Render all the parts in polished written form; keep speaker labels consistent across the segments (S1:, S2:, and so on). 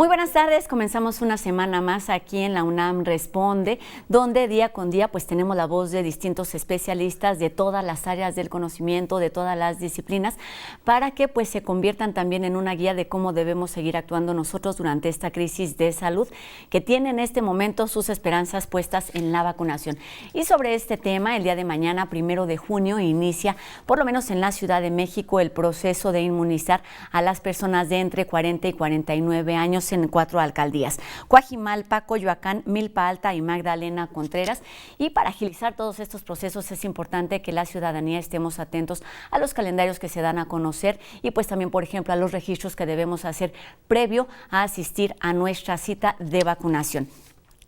S1: Muy buenas tardes, comenzamos una semana más aquí en la UNAM Responde, donde día con día pues tenemos la voz de distintos especialistas de todas las áreas del conocimiento, de todas las disciplinas, para que pues se conviertan también en una guía de cómo debemos seguir actuando nosotros durante esta crisis de salud que tiene en este momento sus esperanzas puestas en la vacunación. Y sobre este tema, el día de mañana, 1 de junio, inicia, por lo menos en la Ciudad de México, el proceso de inmunizar a las personas de entre 40 y 49 años en 4 alcaldías: Coajimalpa, Coyoacán, Milpa Alta y Magdalena Contreras. Y para agilizar todos estos procesos es importante que la ciudadanía estemos atentos a los calendarios que se dan a conocer y pues también, por ejemplo, a los registros que debemos hacer previo a asistir a nuestra cita de vacunación.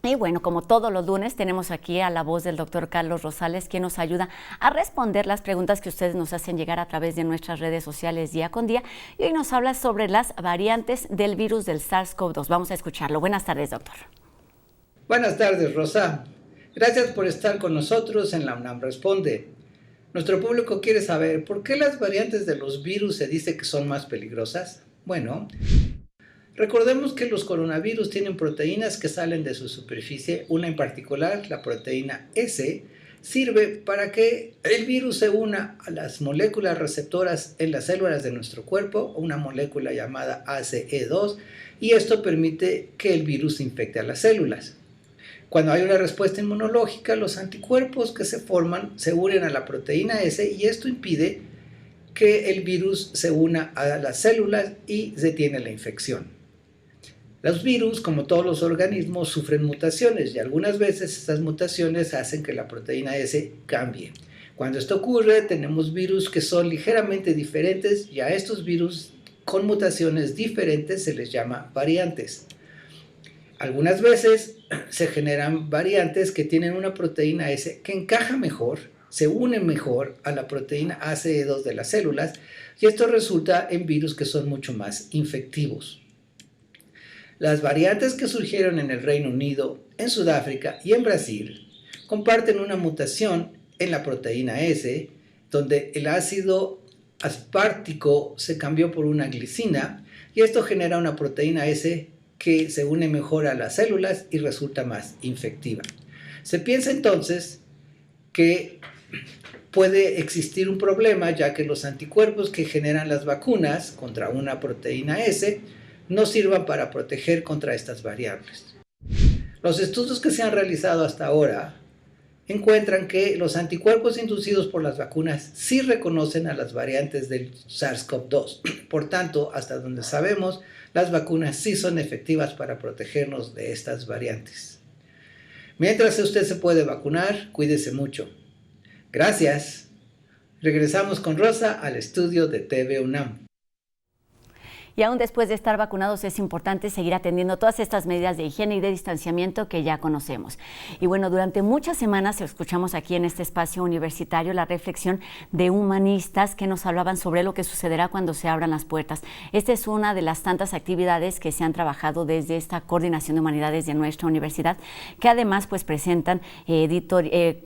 S1: Y bueno, como todos los lunes, tenemos aquí a la voz del doctor Carlos Rosales, quien nos ayuda a responder las preguntas que ustedes nos hacen llegar a través de nuestras redes sociales día con día. Y hoy nos habla sobre las variantes del virus del SARS-CoV-2. Vamos a escucharlo. Buenas tardes, doctor.
S2: Buenas tardes, Rosa. Gracias por estar con nosotros en la UNAM Responde. Nuestro público quiere saber por qué las variantes de los virus se dice que son más peligrosas. Bueno, recordemos que los coronavirus tienen proteínas que salen de su superficie. Una en particular, la proteína S, sirve para que el virus se una a las moléculas receptoras en las células de nuestro cuerpo, una molécula llamada ACE2, y esto permite que el virus infecte a las células. Cuando hay una respuesta inmunológica, los anticuerpos que se forman se unen a la proteína S y esto impide que el virus se una a las células y detiene la infección. Los virus, como todos los organismos, sufren mutaciones y algunas veces estas mutaciones hacen que la proteína S cambie. Cuando esto ocurre, tenemos virus que son ligeramente diferentes y a estos virus con mutaciones diferentes se les llama variantes. Algunas veces se generan variantes que tienen una proteína S que encaja mejor, se une mejor a la proteína ACE2 de las células y esto resulta en virus que son mucho más infectivos. Las variantes que surgieron en el Reino Unido, en Sudáfrica y en Brasil comparten una mutación en la proteína S, donde el ácido aspartico se cambió por una glicina y esto genera una proteína S que se une mejor a las células y resulta más infectiva. Se piensa entonces que puede existir un problema, ya que los anticuerpos que generan las vacunas contra una proteína S no sirvan para proteger contra estas variables. Los estudios que se han realizado hasta ahora encuentran que los anticuerpos inducidos por las vacunas sí reconocen a las variantes del SARS-CoV-2. Por tanto, hasta donde sabemos, las vacunas sí son efectivas para protegernos de estas variantes. Mientras usted se puede vacunar, cuídese mucho. Gracias. Regresamos con Rosa al estudio de TV UNAM.
S1: Y aún después de estar vacunados es importante seguir atendiendo todas estas medidas de higiene y de distanciamiento que ya conocemos. Y bueno, durante muchas semanas escuchamos aquí en este espacio universitario la reflexión de humanistas que nos hablaban sobre lo que sucederá cuando se abran las puertas. Esta es una de las tantas actividades que se han trabajado desde esta Coordinación de Humanidades de nuestra universidad, que además pues presentan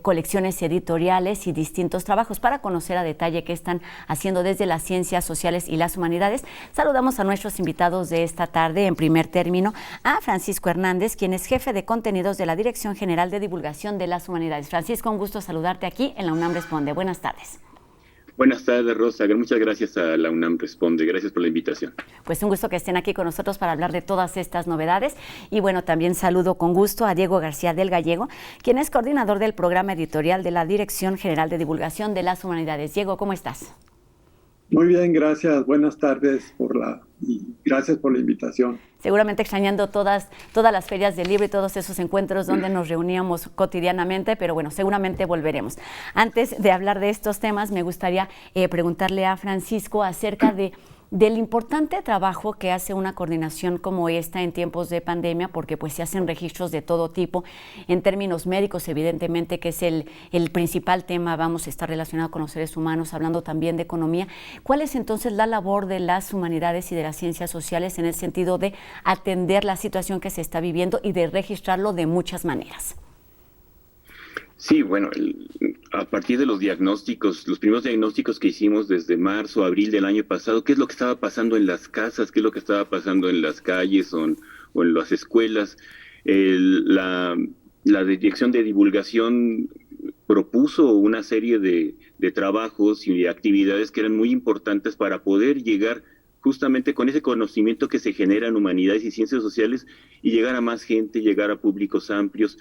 S1: colecciones editoriales y distintos trabajos para conocer a detalle qué están haciendo desde las ciencias sociales y las humanidades. Saludamos a nuestros invitados de esta tarde. En primer término, a Francisco Hernández, quien es jefe de contenidos de la Dirección General de Divulgación de las Humanidades. Francisco, un gusto saludarte aquí en la UNAM Responde. Buenas tardes.
S3: Buenas tardes, Rosa. Muchas gracias a la UNAM Responde. Gracias por la invitación.
S1: Pues un gusto que estén aquí con nosotros para hablar de todas estas novedades. Y bueno, también saludo con gusto a Diego García del Gallego, quien es coordinador del programa editorial de la Dirección General de Divulgación de las Humanidades. Diego, ¿cómo estás?
S4: Muy bien, gracias. Buenas tardes y gracias por la invitación.
S1: Seguramente extrañando todas las ferias del libro y todos esos encuentros donde nos reuníamos cotidianamente, pero bueno, seguramente volveremos. Antes de hablar de estos temas, me gustaría preguntarle a Francisco acerca del importante trabajo que hace una coordinación como esta en tiempos de pandemia, porque pues se hacen registros de todo tipo, en términos médicos evidentemente, que es el principal tema. Vamos a estar relacionado con los seres humanos, hablando también de economía. ¿Cuál es entonces la labor de las humanidades y de las ciencias sociales en el sentido de atender la situación que se está viviendo y de registrarlo de muchas maneras?
S3: Sí, bueno, a partir de los diagnósticos, los primeros diagnósticos que hicimos desde marzo, abril del año pasado, qué es lo que estaba pasando en las casas, qué es lo que estaba pasando en las calles o o en las escuelas. La Dirección de Divulgación propuso una serie de trabajos y de actividades que eran muy importantes para poder llegar justamente con ese conocimiento que se genera en humanidades y ciencias sociales y llegar a más gente, llegar a públicos amplios.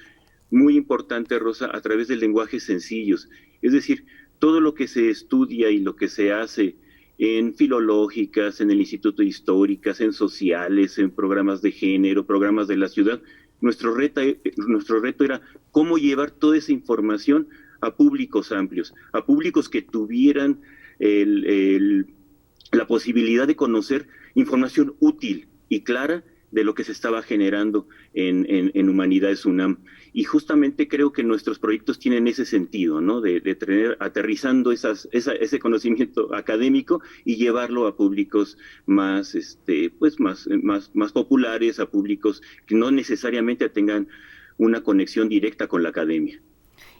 S3: Muy importante, Rosa, a través de lenguajes sencillos. Es decir, todo lo que se estudia y lo que se hace en filológicas, en el Instituto de Históricas, en sociales, en programas de género, programas de la ciudad, nuestro reto era cómo llevar toda esa información a públicos amplios, a públicos que tuvieran la posibilidad de conocer información útil y clara de lo que se estaba generando en Humanidades UNAM. Y justamente creo que nuestros proyectos tienen ese sentido, ¿no? De tener aterrizando ese conocimiento académico y llevarlo a públicos más, más populares, a públicos que no necesariamente tengan una conexión directa con la academia.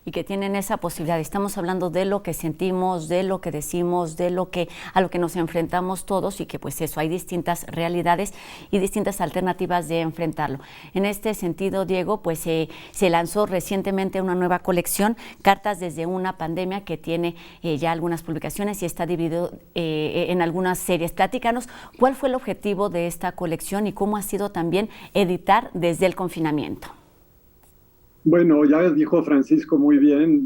S1: Y que tienen esa posibilidad. Estamos hablando de lo que sentimos, de lo que decimos, a lo que nos enfrentamos todos, y que pues eso, hay distintas realidades y distintas alternativas de enfrentarlo. En este sentido, Diego, pues se lanzó recientemente una nueva colección, Cartas desde una pandemia, que tiene ya algunas publicaciones y está dividido en algunas series. Platícanos, ¿cuál fue el objetivo de esta colección y cómo ha sido también editar desde el confinamiento?
S4: Bueno, ya dijo Francisco muy bien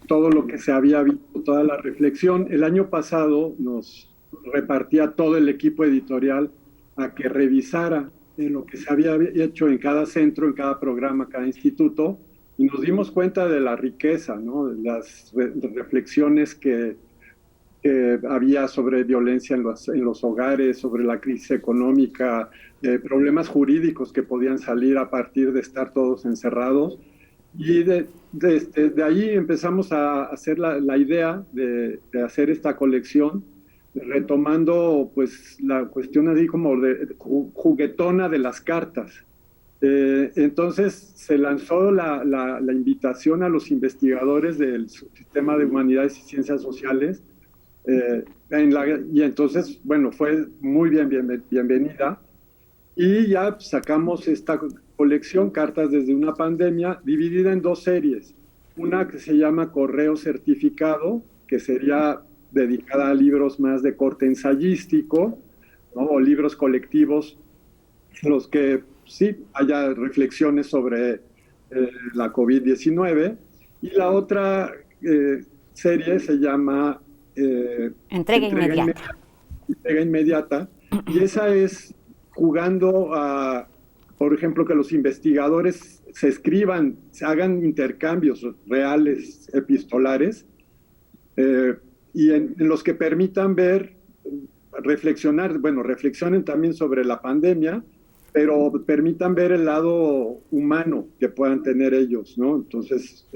S4: todo lo que se había visto, toda la reflexión. El año pasado nos repartía todo el equipo editorial a que revisara lo que se había hecho en cada centro, en cada programa, cada instituto, y nos dimos cuenta de la riqueza, ¿no? De las reflexiones que había sobre violencia en los hogares, sobre la crisis económica, problemas jurídicos que podían salir a partir de estar todos encerrados. Y de ahí empezamos a hacer la idea de hacer esta colección, retomando pues la cuestión así como de juguetona de las cartas. Entonces se lanzó la invitación a los investigadores del Subsistema de Humanidades y Ciencias Sociales, y entonces, bueno, fue muy bienvenida, y ya sacamos esta colección, Cartas desde una pandemia, dividida en dos series. Una que se llama Correo Certificado, que sería dedicada a libros más de corte ensayístico, ¿no? O libros colectivos, en los que sí haya reflexiones sobre la COVID-19. Y la otra serie se llama
S1: Entrega inmediata.
S4: Entrega inmediata, y esa es jugando a, por ejemplo, que los investigadores se escriban, se hagan intercambios reales, epistolares, y en los que permitan ver, reflexionen también sobre la pandemia, pero permitan ver el lado humano que puedan tener ellos, ¿no? Entonces,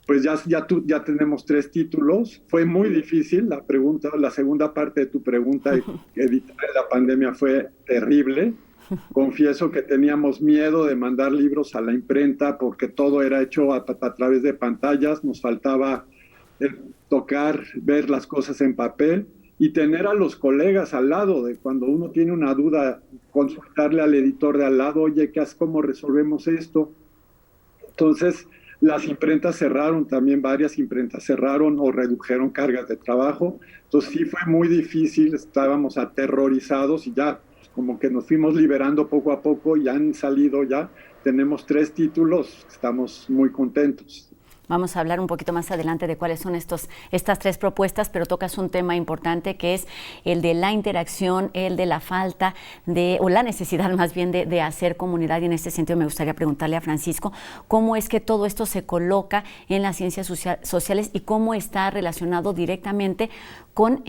S4: pues ya tenemos 3 títulos. Fue muy difícil la segunda parte de tu pregunta, editar en la pandemia fue terrible. Confieso que teníamos miedo de mandar libros a la imprenta porque todo era hecho a través de pantallas, nos faltaba tocar, ver las cosas en papel y tener a los colegas al lado, de cuando uno tiene una duda, consultarle al editor de al lado, oye, ¿cómo resolvemos esto? Entonces, las imprentas cerraron, también varias imprentas cerraron o redujeron cargas de trabajo. Entonces sí fue muy difícil, estábamos aterrorizados y ya como que nos fuimos liberando poco a poco y han salido ya. Tenemos 3 títulos, estamos muy contentos.
S1: Vamos a hablar un poquito más adelante de cuáles son estas 3 propuestas, pero tocas un tema importante que es el de la interacción, el de la falta de, o la necesidad más bien de hacer comunidad, y en este sentido me gustaría preguntarle a Francisco cómo es que todo esto se coloca en las ciencias sociales y cómo está relacionado directamente con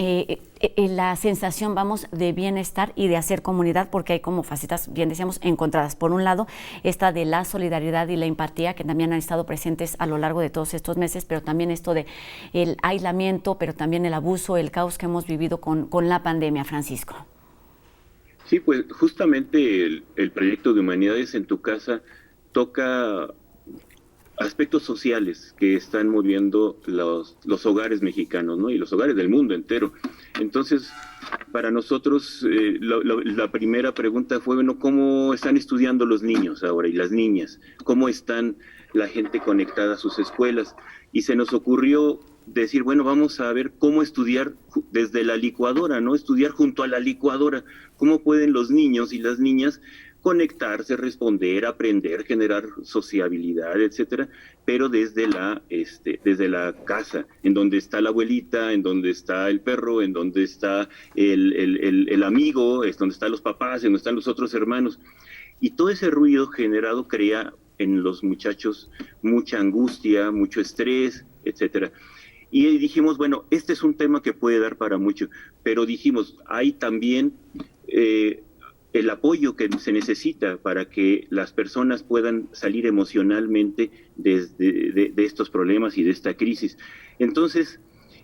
S1: la sensación, de bienestar y de hacer comunidad, porque hay como facetas, bien decíamos, encontradas. Por un lado, esta de la solidaridad y la empatía, que también han estado presentes a lo largo de todos estos meses, pero también esto de el aislamiento, pero también el abuso, el caos que hemos vivido con la pandemia, Francisco.
S3: Sí, pues justamente el proyecto de Humanidades en tu Casa toca aspectos sociales que están moviendo los hogares mexicanos, ¿no? Y los hogares del mundo entero. Entonces, para nosotros, la primera pregunta fue, bueno, ¿cómo están estudiando los niños ahora y las niñas? ¿Cómo están la gente conectada a sus escuelas? Y se nos ocurrió decir, bueno, vamos a ver cómo estudiar desde la licuadora, ¿no? Estudiar junto a la licuadora. ¿Cómo pueden los niños y las niñas conectarse, responder, aprender, generar sociabilidad, etcétera, pero desde la casa, en donde está la abuelita, en donde está el perro, en donde está el amigo, es donde están los papás, en donde están los otros hermanos. Y todo ese ruido generado crea en los muchachos mucha angustia, mucho estrés, etcétera. Y dijimos, bueno, este es un tema que puede dar para mucho, pero dijimos, hay también el apoyo que se necesita para que las personas puedan salir emocionalmente de estos problemas y de esta crisis. Entonces,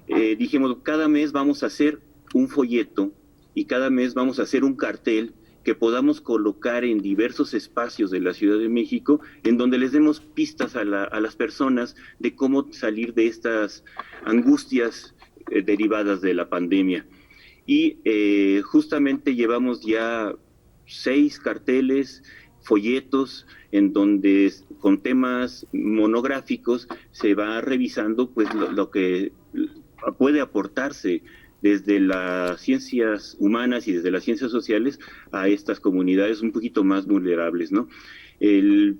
S3: dijimos, cada mes vamos a hacer un folleto y cada mes vamos a hacer un cartel que podamos colocar en diversos espacios de la Ciudad de México, en donde les demos pistas a las personas de cómo salir de estas angustias derivadas de la pandemia. Y justamente llevamos ya 6 carteles, folletos, en donde con temas monográficos se va revisando pues lo que puede aportarse desde las ciencias humanas y desde las ciencias sociales a estas comunidades un poquito más vulnerables, ¿no?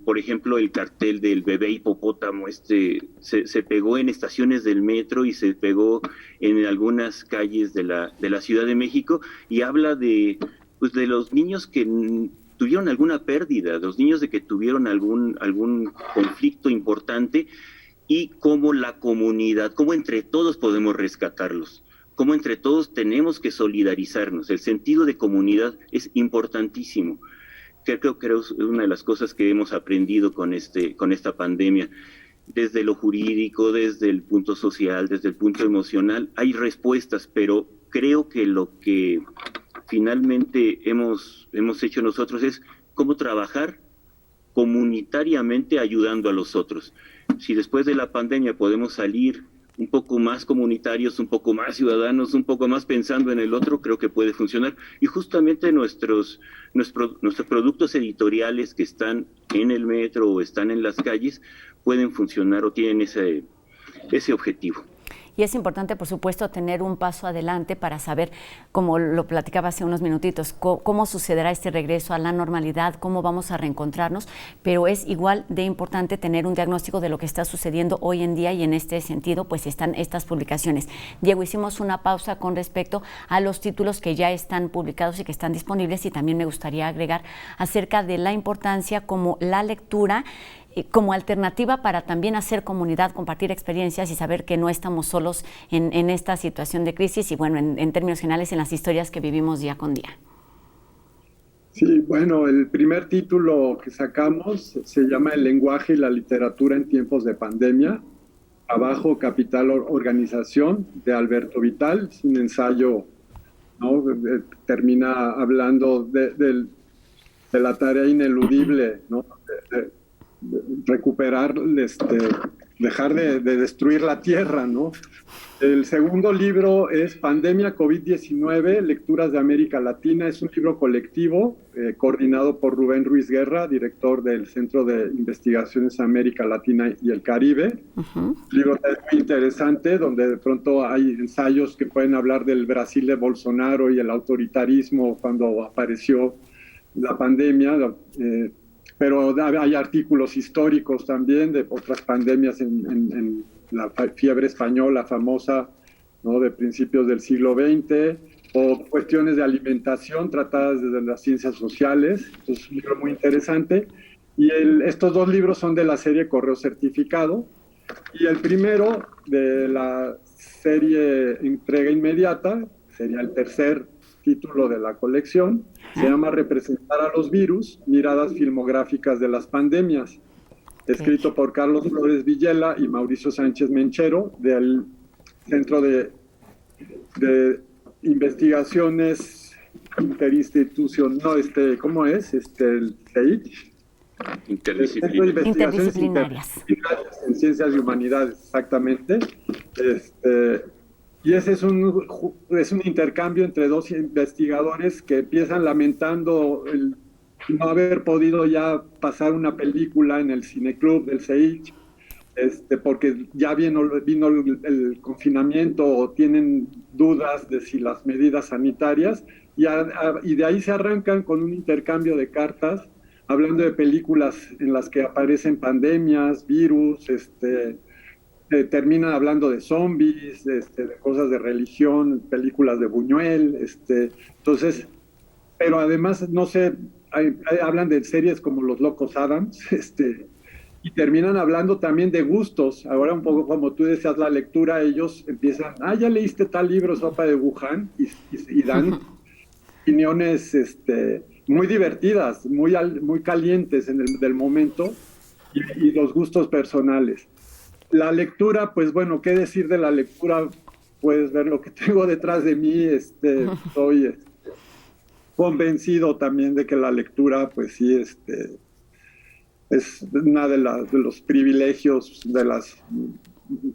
S3: Por ejemplo, el cartel del bebé hipopótamo se pegó en estaciones del metro y se pegó en algunas calles de la Ciudad de México y habla de los niños que tuvieron alguna pérdida, de los niños de que tuvieron algún conflicto importante y cómo la comunidad, cómo entre todos podemos rescatarlos. Cómo entre todos tenemos que solidarizarnos. El sentido de comunidad es importantísimo. Creo que es una de las cosas que hemos aprendido con esta pandemia. Desde lo jurídico, desde el punto social, desde el punto emocional, hay respuestas, pero creo que lo que finalmente hemos hecho nosotros es cómo trabajar comunitariamente ayudando a los otros. Si después de la pandemia podemos salir un poco más comunitarios, un poco más ciudadanos, un poco más pensando en el otro, creo que puede funcionar. Y justamente nuestros productos editoriales que están en el metro o están en las calles pueden funcionar o tienen ese objetivo.
S1: Y es importante, por supuesto, tener un paso adelante para saber, como lo platicaba hace unos minutitos, cómo sucederá este regreso a la normalidad, cómo vamos a reencontrarnos, pero es igual de importante tener un diagnóstico de lo que está sucediendo hoy en día y en este sentido, pues están estas publicaciones. Diego, hicimos una pausa con respecto a los títulos que ya están publicados y que están disponibles y también me gustaría agregar acerca de la importancia como la lectura como alternativa para también hacer comunidad, compartir experiencias y saber que no estamos solos en esta situación de crisis y bueno, en términos generales en las historias que vivimos día con día.
S4: Sí, bueno, el primer título que sacamos se llama El lenguaje y la literatura en tiempos de pandemia, Trabajo, Capital, Organización, de Alberto Vital. Es un ensayo, ¿no? Termina hablando de la tarea ineludible, ¿no? Recuperar, dejar de destruir la tierra, ¿no? El segundo libro es Pandemia COVID-19, Lecturas de América Latina. Es un libro colectivo coordinado por Rubén Ruiz Guerra, director del Centro de Investigaciones América Latina y el Caribe. Un libro muy interesante, donde de pronto hay ensayos que pueden hablar del Brasil de Bolsonaro y el autoritarismo cuando apareció la pandemia, pero hay artículos históricos también de otras pandemias en la fiebre española famosa, ¿no? De principios del siglo XX, o cuestiones de alimentación tratadas desde las ciencias sociales. Es un libro muy interesante. Y estos 2 libros son de la serie Correo Certificado. Y el primero de la serie Entrega Inmediata, sería el tercer título de la colección, se llama Representar a los virus, miradas filmográficas de las pandemias, escrito por Carlos Flores Villela y Mauricio Sánchez Menchero, del Centro de Investigaciones Interinstitucionales, ¿cómo es? El CEIC,
S1: Interdisciplinarias.
S4: En ciencias y humanidades, exactamente. Y ese es un intercambio entre dos investigadores que empiezan lamentando el no haber podido ya pasar una película en el cineclub del CEIC, porque ya vino el confinamiento o tienen dudas de si las medidas sanitarias, y de ahí se arrancan con un intercambio de cartas, hablando de películas en las que aparecen pandemias, virus, terminan hablando de zombies, de cosas de religión, películas de Buñuel, entonces, pero además, no sé, hablan de series como Los Locos Adams, y terminan hablando también de gustos. Ahora un poco como tú decías, la lectura, ellos empiezan, ya leíste tal libro, Sopa de Wuhan, y dan opiniones muy divertidas, muy calientes del momento, y los gustos personales. La lectura, pues bueno, ¿qué decir de la lectura? Puedes ver lo que tengo detrás de mí, soy convencido también de que la lectura, pues sí, es una de los privilegios, de los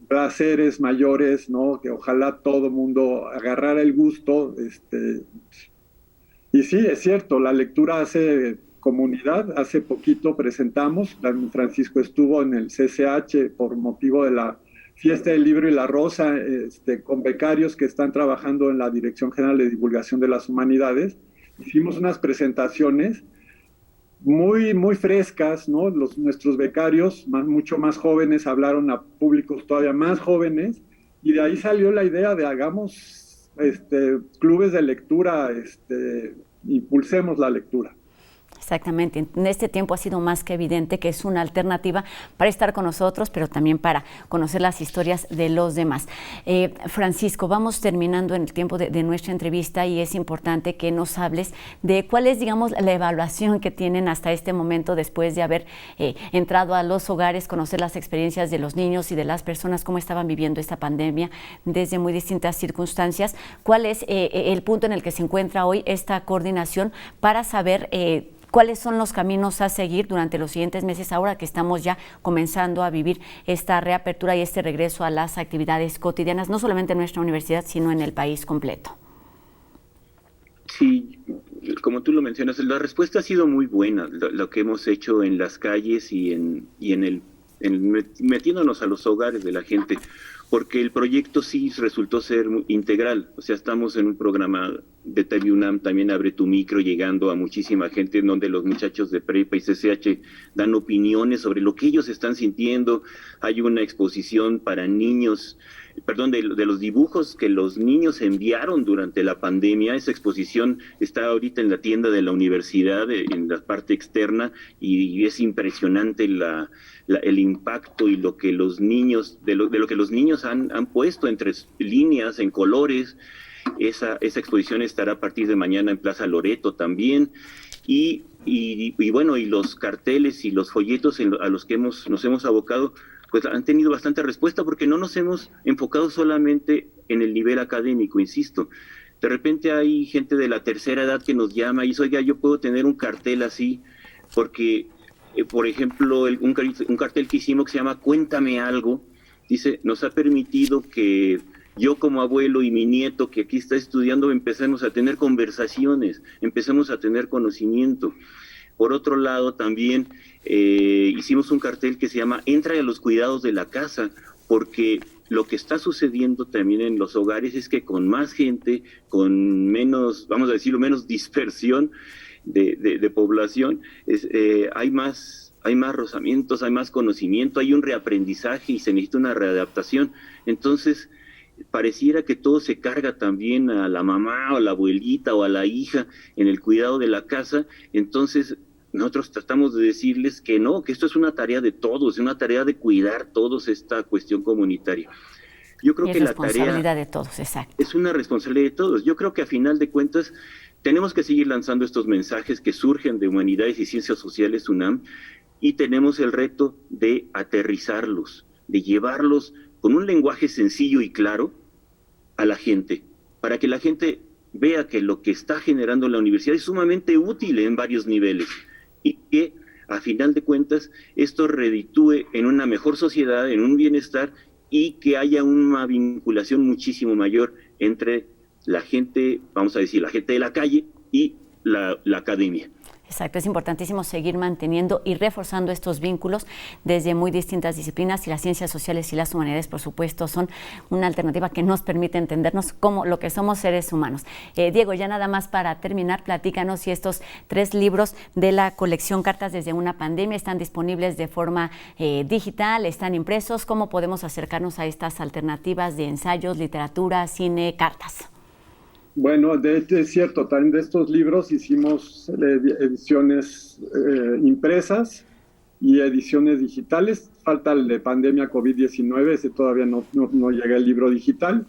S4: placeres mayores, ¿no? Que ojalá todo mundo agarrara el gusto, y sí, es cierto, la lectura hace comunidad. Hace poquito presentamos, Francisco estuvo en el CCH por motivo de la Fiesta del Libro y la Rosa, con becarios que están trabajando en la Dirección General de Divulgación de las Humanidades. Hicimos unas presentaciones muy, muy frescas, ¿no? Nuestros becarios, mucho más jóvenes, hablaron a públicos todavía más jóvenes, y de ahí salió la idea de hagamos clubes de lectura, impulsemos la lectura.
S1: Exactamente. En este tiempo ha sido más que evidente que es una alternativa para estar con nosotros, pero también para conocer las historias de los demás. Francisco, vamos terminando en el tiempo de nuestra entrevista, y es importante que nos hables de cuál es, digamos, la evaluación que tienen hasta este momento después de haber entrado a los hogares, conocer las experiencias de los niños y de las personas, cómo estaban viviendo esta pandemia desde muy distintas circunstancias. ¿Cuál es el punto en el que se encuentra hoy esta coordinación para saber cuáles son los caminos a seguir durante los siguientes meses, ahora que estamos ya comenzando a vivir esta reapertura y este regreso a las actividades cotidianas, no solamente en nuestra universidad, sino en el país completo?
S3: Sí, como tú lo mencionas, la respuesta ha sido muy buena, lo que hemos hecho en las calles y metiéndonos a los hogares de la gente, porque el proyecto sí resultó ser integral. O sea, estamos en un programa de TV UNAM, también Abre tu Micro, llegando a muchísima gente, donde los muchachos de prepa y CCH dan opiniones sobre lo que ellos están sintiendo. Hay una exposición para niños, de los dibujos que los niños enviaron durante la pandemia. Esa exposición está ahorita en la tienda de la universidad, en la parte externa, y es impresionante el impacto y lo que los niños, de lo que los niños han puesto entre líneas, en colores. Esa exposición estará a partir de mañana en Plaza Loreto también, y bueno, y los carteles y los folletos a los que nos hemos abocado, pues han tenido bastante respuesta, porque no nos hemos enfocado solamente en el nivel académico, insisto. De repente hay gente de la tercera edad que nos llama y dice, oiga, yo puedo tener un cartel así, porque, por ejemplo, un cartel que hicimos que se llama Cuéntame Algo, dice, nos ha permitido que yo como abuelo y mi nieto que aquí está estudiando empecemos a tener conversaciones, empecemos a tener conocimiento. Por otro lado, también hicimos un cartel que se llama Entra a los cuidados de la casa, porque lo que está sucediendo también en los hogares es que con más gente, con menos, vamos a decirlo, menos dispersión de población, hay más rozamientos, hay más conocimiento, hay un reaprendizaje y se necesita una readaptación. Entonces, pareciera que todo se carga también a la mamá o a la abuelita o a la hija en el cuidado de la casa. Entonces nosotros tratamos de decirles que no, que esto es una tarea de todos, es una tarea de cuidar todos esta cuestión comunitaria. Yo creo que la
S1: responsabilidad de todos, exacto.
S3: Es una responsabilidad de todos. Yo creo que a final de cuentas tenemos que seguir lanzando estos mensajes que surgen de Humanidades y Ciencias Sociales UNAM, y tenemos el reto de aterrizarlos, de llevarlos con un lenguaje sencillo y claro a la gente, para que la gente vea que lo que está generando la universidad es sumamente útil en varios niveles, y que a final de cuentas esto reditúe en una mejor sociedad, en un bienestar, y que haya una vinculación muchísimo mayor entre la gente, vamos a decir, la gente de la calle y la academia.
S1: Exacto, es importantísimo seguir manteniendo y reforzando estos vínculos desde muy distintas disciplinas, y las ciencias sociales y las humanidades, por supuesto, son una alternativa que nos permite entendernos como lo que somos, seres humanos. Diego, ya nada más para terminar, platícanos si estos 3 libros de la colección Cartas desde una pandemia están disponibles de forma digital, están impresos. ¿Cómo podemos acercarnos a estas alternativas de ensayos, literatura, cine, cartas?
S4: Bueno, es cierto, también de estos libros hicimos ediciones impresas y ediciones digitales. Falta el de pandemia COVID-19, ese todavía no llega el libro digital,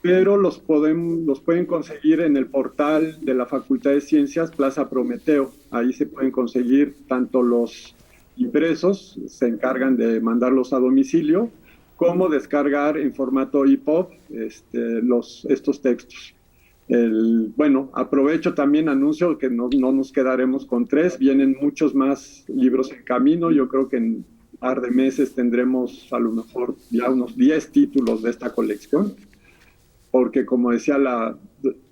S4: pero los pueden conseguir en el portal de la Facultad de Ciencias, Plaza Prometeo. Ahí se pueden conseguir tanto los impresos, se encargan de mandarlos a domicilio, como descargar en formato EPUB estos textos. Bueno, aprovecho también, anuncio que no nos quedaremos con 3, vienen muchos más libros en camino. Yo creo que en un par de meses tendremos a lo mejor ya unos 10 títulos de esta colección, porque como decía la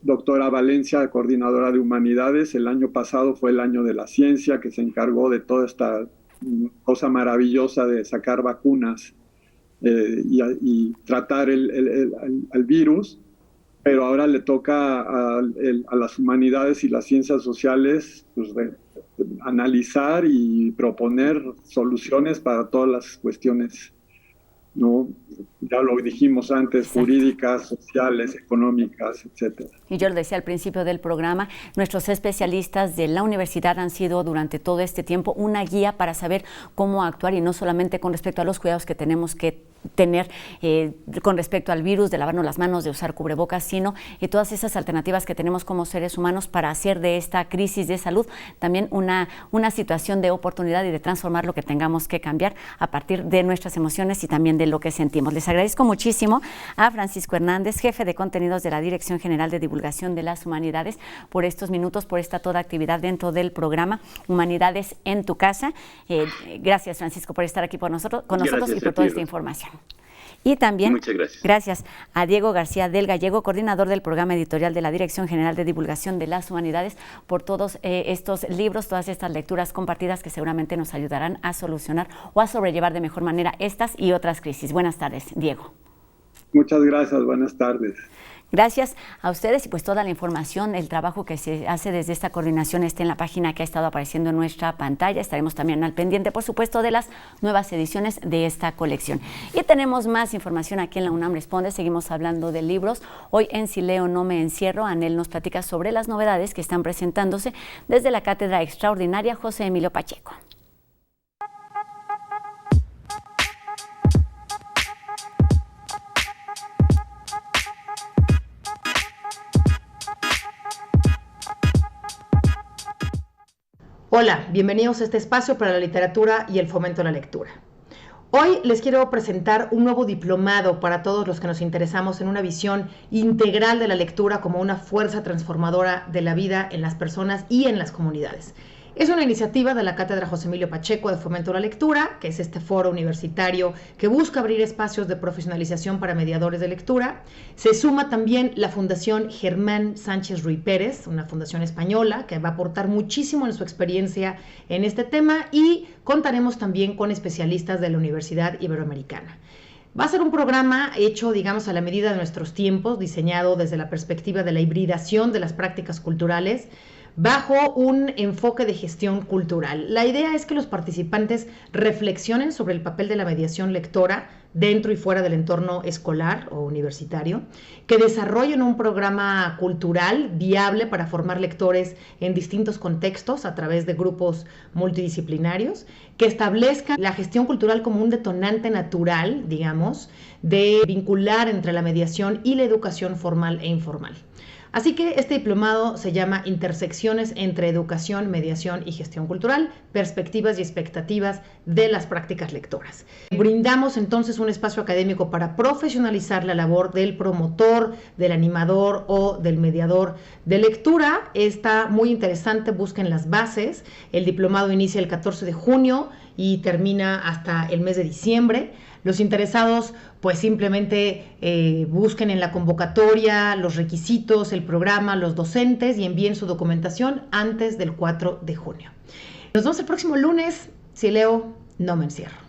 S4: doctora Valencia, coordinadora de Humanidades, el año pasado fue el año de la ciencia, que se encargó de toda esta cosa maravillosa de sacar vacunas y tratar el virus. Pero ahora le toca a las humanidades y las ciencias sociales pues, analizar y proponer soluciones para todas las cuestiones, ¿no? Ya lo dijimos antes, jurídicas, sociales, económicas, etcétera.
S1: Y yo lo decía al principio del programa, nuestros especialistas de la universidad han sido durante todo este tiempo una guía para saber cómo actuar, y no solamente con respecto a los cuidados que tenemos que tener con respecto al virus, de lavarnos las manos, de usar cubrebocas, sino todas esas alternativas que tenemos como seres humanos para hacer de esta crisis de salud también una situación de oportunidad y de transformar lo que tengamos que cambiar a partir de nuestras emociones y también de lo que sentimos. Les agradezco muchísimo a Francisco Hernández, jefe de contenidos de la Dirección General de Divulgación de las Humanidades, por estos minutos, por esta toda actividad dentro del programa Humanidades en tu Casa. Gracias, Francisco, por estar aquí con nosotros y por toda esta información. Y también gracias a Diego García del Gallego, coordinador del programa editorial de la Dirección General de Divulgación de las Humanidades, por todos estos libros, todas estas lecturas compartidas que seguramente nos ayudarán a solucionar o a sobrellevar de mejor manera estas y otras crisis. Buenas tardes, Diego.
S4: Muchas gracias, buenas tardes.
S1: Gracias a ustedes, y pues toda la información, el trabajo que se hace desde esta coordinación está en la página que ha estado apareciendo en nuestra pantalla. Estaremos también al pendiente, por supuesto, de las nuevas ediciones de esta colección. Y tenemos más información aquí en la UNAM Responde. Seguimos hablando de libros. Hoy en Si leo no me encierro, Anel nos platica sobre las novedades que están presentándose desde la Cátedra Extraordinaria José Emilio Pacheco.
S5: Hola, bienvenidos a este espacio para la literatura y el fomento a la lectura. Hoy les quiero presentar un nuevo diplomado para todos los que nos interesamos en una visión integral de la lectura como una fuerza transformadora de la vida en las personas y en las comunidades. Es una iniciativa de la Cátedra José Emilio Pacheco de Fomento a la Lectura, que es este foro universitario que busca abrir espacios de profesionalización para mediadores de lectura. Se suma también la Fundación Germán Sánchez Ruy Pérez, una fundación española que va a aportar muchísimo en su experiencia en este tema, y contaremos también con especialistas de la Universidad Iberoamericana. Va a ser un programa hecho, digamos, a la medida de nuestros tiempos, diseñado desde la perspectiva de la hibridación de las prácticas culturales, bajo un enfoque de gestión cultural. La idea es que los participantes reflexionen sobre el papel de la mediación lectora dentro y fuera del entorno escolar o universitario, que desarrollen un programa cultural viable para formar lectores en distintos contextos a través de grupos multidisciplinarios, que establezcan la gestión cultural como un detonante natural, digamos, de vincular entre la mediación y la educación formal e informal. Así que este diplomado se llama Intersecciones entre Educación, Mediación y Gestión Cultural, Perspectivas y Expectativas de las Prácticas Lectoras. Brindamos entonces un espacio académico para profesionalizar la labor del promotor, del animador o del mediador de lectura. Está muy interesante, busquen las bases. El diplomado inicia el 14 de junio y termina hasta el mes de diciembre. Los interesados pues simplemente busquen en la convocatoria los requisitos, el programa, los docentes y envíen su documentación antes del 4 de junio. Nos vemos el próximo lunes. Si leo, no me encierro.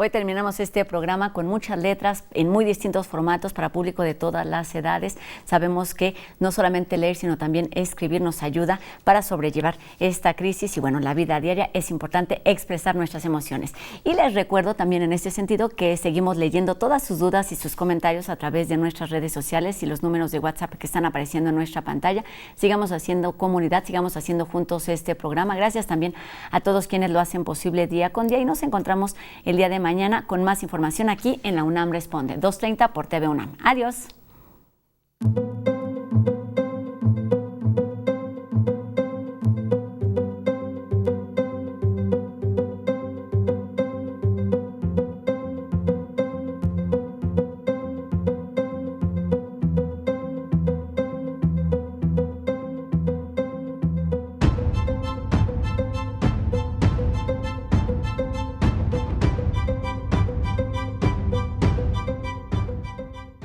S1: Hoy terminamos este programa con muchas letras en muy distintos formatos para público de todas las edades. Sabemos que no solamente leer, sino también escribir nos ayuda para sobrellevar esta crisis y bueno, la vida diaria es importante expresar nuestras emociones. Y les recuerdo también en este sentido que seguimos leyendo todas sus dudas y sus comentarios a través de nuestras redes sociales y los números de WhatsApp que están apareciendo en nuestra pantalla. Sigamos haciendo comunidad, sigamos haciendo juntos este programa. Gracias también a todos quienes lo hacen posible día con día y nos encontramos el día de mañana con más información aquí en la UNAM Responde, 2:30 por TV UNAM. Adiós.